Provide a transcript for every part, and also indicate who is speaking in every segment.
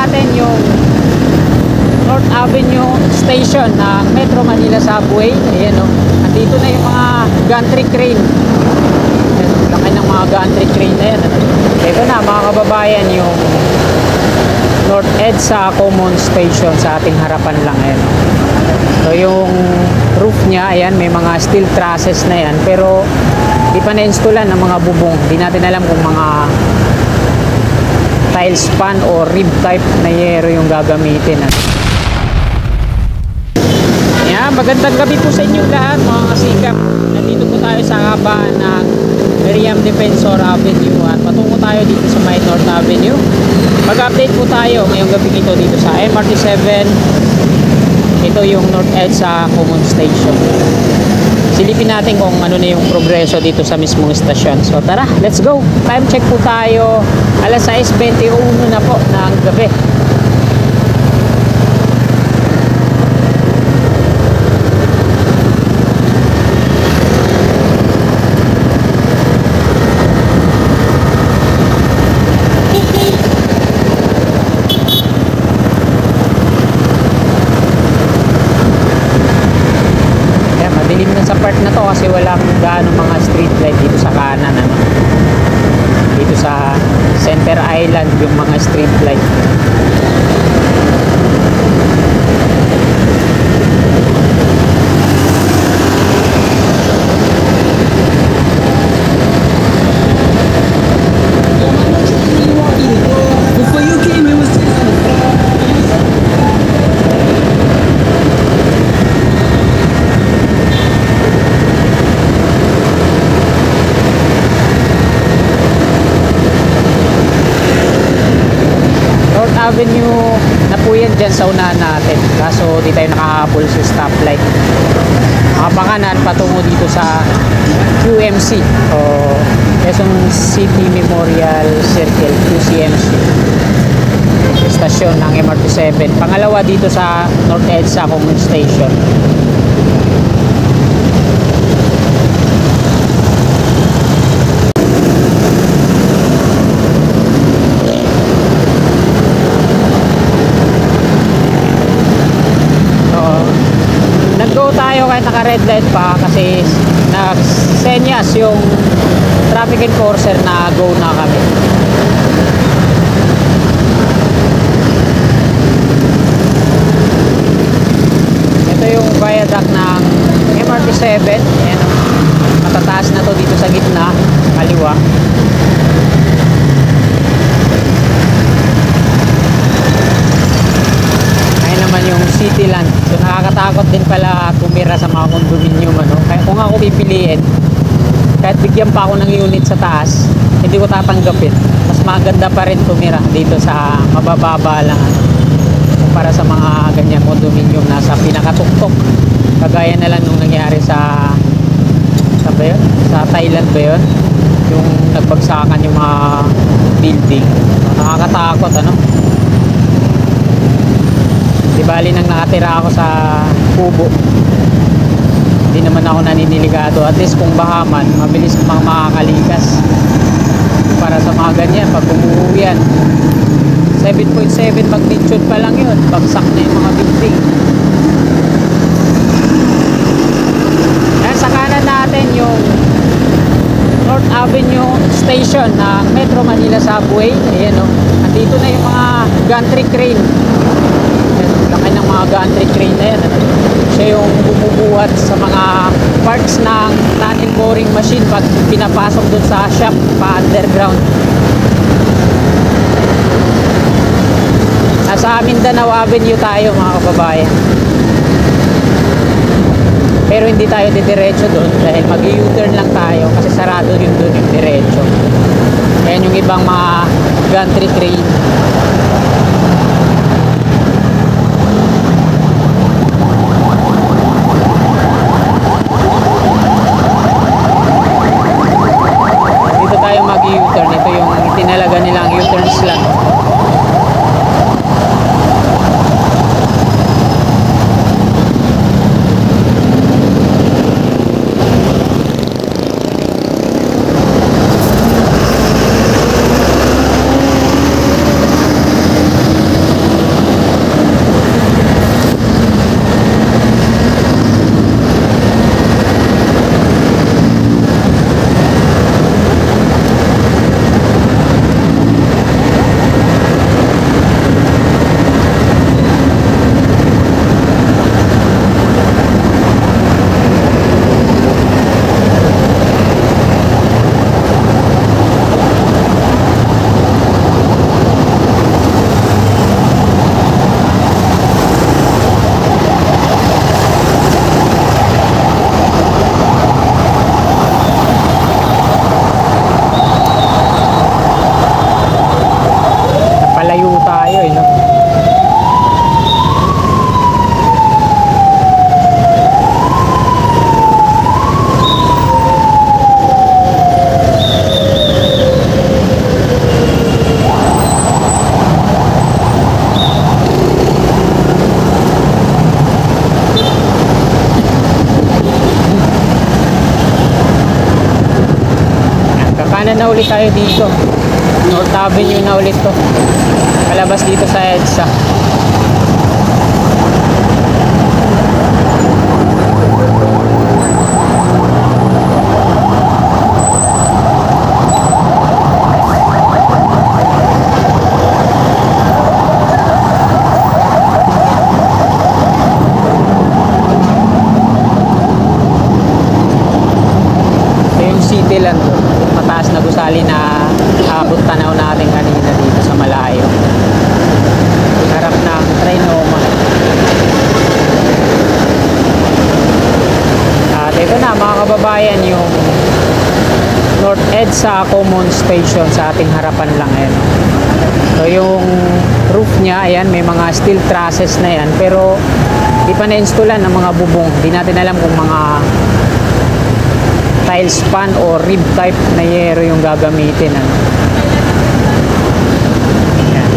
Speaker 1: natin yung North Avenue Station ng Metro Manila Subway. Ayan o, andito na yung mga gantry crane. Laki ng mga gantry crane na yan. Ito na mga kababayan, yung North EDSA Common Station sa ating harapan lang. Ayan. So yung roof niya, ayan, may mga steel trusses na yan, pero di pa na-installan ng mga bubong. Di natin alam kung mga tile span o rib type na yero yung gagamitin. Ayan, magandang gabi po sa inyo lahat mga kasikap. Nandito po tayo sa kahabaan ng Miriam Defensor Avenue at patungo tayo dito sa may North Avenue. Mag-update po tayo ngayong gabi ito dito sa MRT7. Ito yung North EDSA Common Station. Silipin natin kung ano na yung progreso dito sa mismong stasyon. So tara, let's go. Time check po tayo. Alas 6:21 na po ng gabi. Na to kasi walang gaano mga street light dito sa kanan, ano? Dito sa Center Island yung mga street light. Avenue na po yan dyan sa unahan natin, kaso di tayo nakahabol sa stoplight. Makapanganan patungo dito sa QMC o Quezon City Memorial Circle, QCMC, stasyon ng MRT7. Pangalawa dito sa North EDSA Common Station. Tayo kahit naka red light pa kasi nag-senyas yung traffic enforcer na go na kami. Ito yung viaduct ng MRT7. Ayan, matataas na to dito sa gitna, kaliwa. Yung Cityland. So nakakatakot din pala tumira sa mga condominium, ano. Kaya kung ako pipiliin, kahit bigyan pa ako ng unit sa taas, hindi ko tatanggapin. Mas maganda pa rin tumira dito sa mabababa lang, ano, kumpara sa mga ganyan condominium na sa pinakatuktok. Kagaya na lang nung nangyari sa ba yun? Sa Thailand ba yun? Yung nagbagsakan yung mga building. Nakakatakot, ano. Di bali nang nakatira ako sa Kubo, hindi naman ako naniniligado. At least kung bahaman, mabilis mga makakalikas. Para sa mga ganyan, pag umuwi yan, 7.7 magnitude pa lang yun, bagsak na yung mga building. Ayan, sa kanan natin yung North Avenue Station ng Metro Manila Subway. Ayan o, andito na yung mga gantry crane. Laki ng mga gantry crane na yan, ano? Siya yung bumubuhat sa mga parts ng tunnel boring machine pag pinapasok dun sa shop pa underground. Nasa Mindanao Avenue tayo mga kababayan, pero hindi tayo didiretso dun dahil mag-u-turn lang tayo kasi sarado yun dun yung diretso. Ayan yung ibang mga gantry crane. U-turn. Ito yung tinalaga nilang U-turn slot. ulit tayo dito. North Avenue na ulit to. Palabas dito sa EDSA.
Speaker 2: Cityland, mataas na gusali na abot tanaw natin kanina dito sa malayo. Harap ng Trinoma. At ito na mga kababayan, yung North EDSA Common Station sa ating harapan lang yan. So yung roof niya, ayan, may mga steel trusses na yan, pero di pa na-installan ng mga bubong. Di natin alam kung mga tile span o rib type na yero yung gagamitin, ano. Ayan.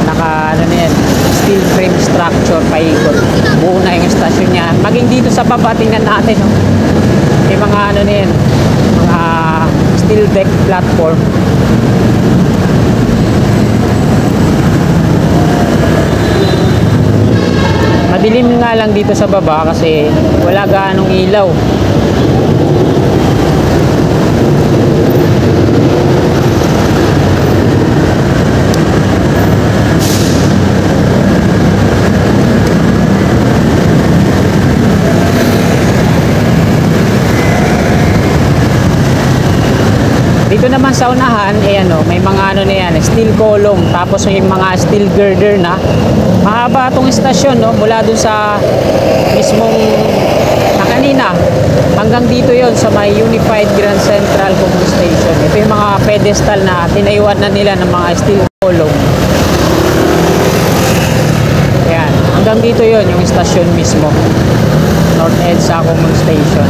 Speaker 2: Naka ano na yan, steel frame structure, paikot. Buo na yung stasyon niya. Maging dito sa baba, tingnan natin, no? May mga ano na yan, mga steel deck platform. Madilim nga lang dito sa baba kasi wala gaanong ilaw. Dito naman sa unahan, ano, may mga ano na yan, steel column, tapos yung mga steel girder na. Mahaba itong istasyon, no, mula dun sa mismong na kanina hanggang dito yon sa may Unified Grand Central Common Station. Ito yung mga pedestal na tinayuan na nila ng mga steel column. Ayan, hanggang dito yon yung istasyon mismo, North EDSA Common Station.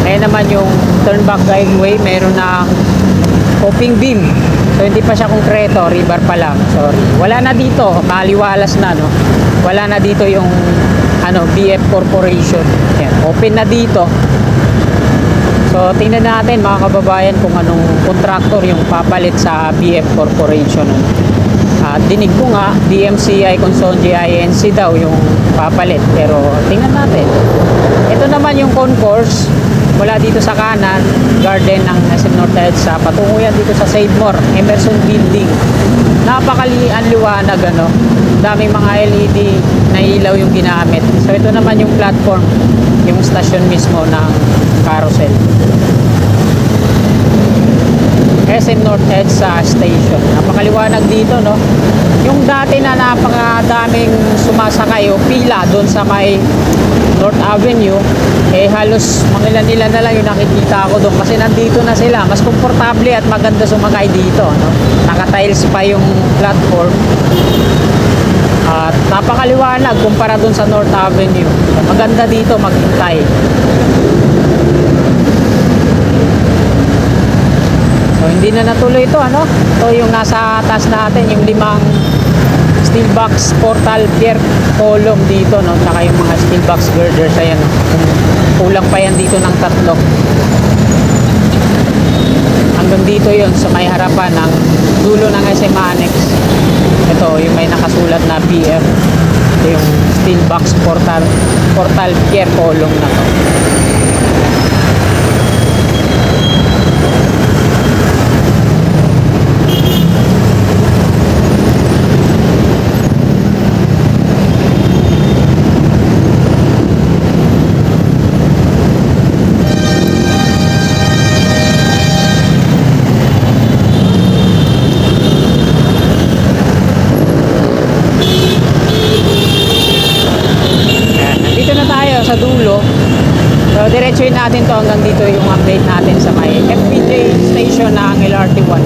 Speaker 2: Ayan naman yung turnback guideway, meron na coping beam. So hindi pa siya konkreto, rebar pa lang. Sorry. Wala na dito, maliwalas na, no. Wala na dito yung ano, BF Corporation. Ayan, open na dito. So tingnan natin mga kababayan kung anong contractor yung papalit sa BF Corporation. Dinig ko nga DMCI Consonji INC daw yung papalit, pero tingnan natin. Ito naman yung concourse mula dito sa kanan, garden ng SM North EDSA, patungo yan dito sa Save More Emerson Building. Napakalian liwanag, ano, daming mga LED na ilaw yung ginamit. So ito naman yung platform, yung station mismo ng carousel, SM North EDSA Station. Napakaliwanag dito, no. Yung dati na napakadaming sumasakay o pila doon sa may North Avenue, halos mga ilan na lang yung nakikita ko doon kasi nandito na sila. Mas komportable at maganda sumakay dito, no. Naka-tiles pa yung platform at napakaliwanag kumpara doon sa North Avenue. Maganda dito maghintay. So hindi na natuloy ito, ano. Ito yung nasa taas natin, yung 5 steel box portal pier column dito, no, saka yung mga steel box girders. Ayan, kulang pa yan dito ng 3 hanggang dito yon sa may harapan ng dulo ng SM Annex. Ito yung may nakasulat na BF. Ito yung steel box portal pier column na to. Sa dulo. So diretsuhin natin to hanggang dito yung update natin sa may FPJ station ng LRT1.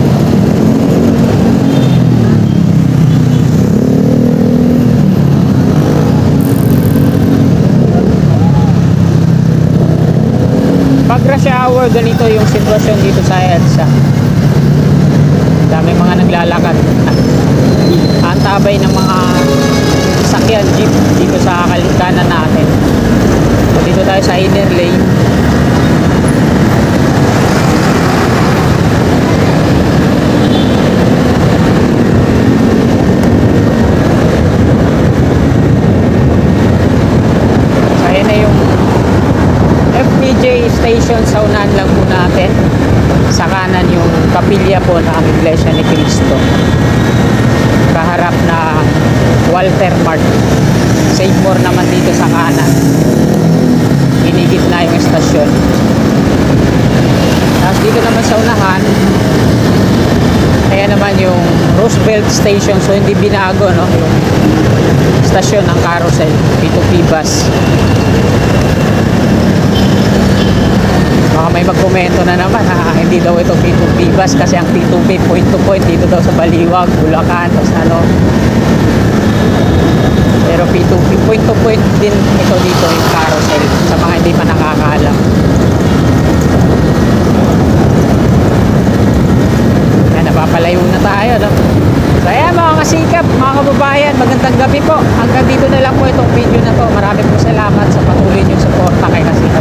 Speaker 2: Pag rush hour, ganito yung sitwasyon dito sa EDSA. Dami mga naglalakad. Antabay ng mga sakyan, jeep dito sa kanan natin. So dito tayo sa inner lane. kapilya po ng Iglesia ni Cristo. Kaharap na Walter Mart. Save More naman dito sa kanan. Inigit na yung estasyon. Tapos dito naman sa unahan, kaya naman yung Roosevelt Station. So hindi binago, no, yung stasyon ng Carousel, P2P bus. Baka may magkomento na naman, hindi daw ito P2P bus kasi ang P2P point to point dito daw sa Baliwag, Bulacan, tapos ano. Pero P2P point to point din ito dito yung Carousel sa mga hindi pa nakakaalam. Yan, napapalayo na tayo, no? So ayan mga kasikap, mga kababayan, magandang gabi po. Hanggang dito na lang po itong video na to. Marami po salamat sa patuloy niyong suporta kay Kasikap